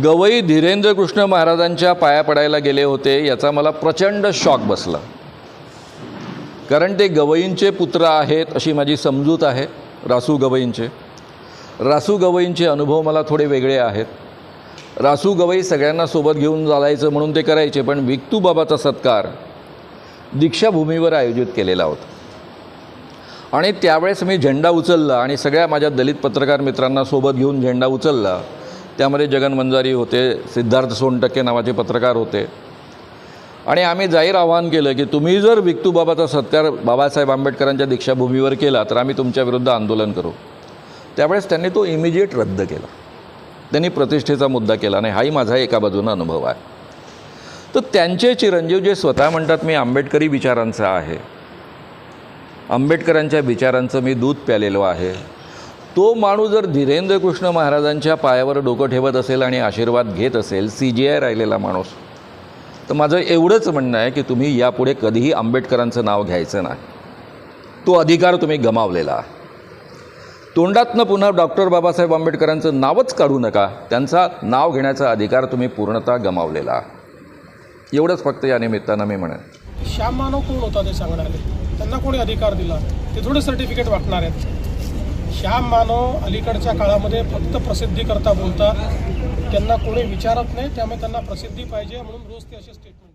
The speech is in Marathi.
गवई धीरेंद्र कृष्ण महाराजांच्या पाया पडायला गेले होते याचा मला प्रचंड शॉक बसला. कारण ते गवईंचे पुत्र आहेत अशी माझी समजूत आहे. रासू गवईंचे अनुभव मला थोडे वेगळे आहेत. रासू गवई सगळ्यांना सोबत घेऊन चालायचं म्हणून ते करायचे, पण विक्तूबाबाचा सत्कार दीक्षाभूमीवर आयोजित केलेला होता आणि त्यावेळेस मी झेंडा उचलला आणि सगळ्या माझ्या दलित पत्रकार मित्रांना सोबत घेऊन झेंडा उचलला. त्यामध्ये जगन मंजारी होते, सिद्धार्थ सोनटक्के नावाचे पत्रकार होते आणि आम्ही जाहीर आवाहन केलं की तुम्ही जर विक्तूबाबाचा सत्कार बाबासाहेब आंबेडकरांच्या दीक्षाभूमीवर केला तर आम्ही तुमच्या विरुद्ध आंदोलन करू. त्यावेळेस त्यांनी तो इमिजिएट रद्द केला. त्यांनी प्रतिष्ठेचा मुद्दा केला नाही. हाही माझा एका बाजूनं अनुभव आहे. तर त्यांचे चिरंजीव जे स्वतः म्हणतात मी आंबेडकरी विचारांचा आहे, आंबेडकरांच्या विचारांचं मी दूध प्यालेलो आहे, तो माणूस जर धीरेंद्र कृष्ण महाराजांच्या पायावर डोकं ठेवत असेल आणि आशीर्वाद घेत असेल, CGI राहिलेला माणूस, तर माझं एवढंच म्हणणं आहे की तुम्ही यापुढे कधीही आंबेडकरांचं नाव घ्यायचं नाही. तो अधिकार तुम्ही गमावलेला आहे. तोंडातनं पुन्हा डॉक्टर बाबासाहेब आंबेडकरांचं नावच काढू नका. त्यांचा नाव घेण्याचा अधिकार तुम्ही पूर्णतः गमावलेला आहे. एवढंच फक्त या निमित्तानं मी म्हणेन. श्याम मानव कोण होता ते सांगणारे? त्यांना कोणी अधिकार दिला? ते थोडे सर्टिफिकेट वाटणार आहेत. श्याम मानव अलीकडच्या काळामध्ये फक्त प्रसिद्धी करता बोलतात. त्यांना कोणी विचारत नाही, त्यामुळे त्यांना प्रसिद्धी पाहिजे म्हणून रोज ते असे स्टेटमेंट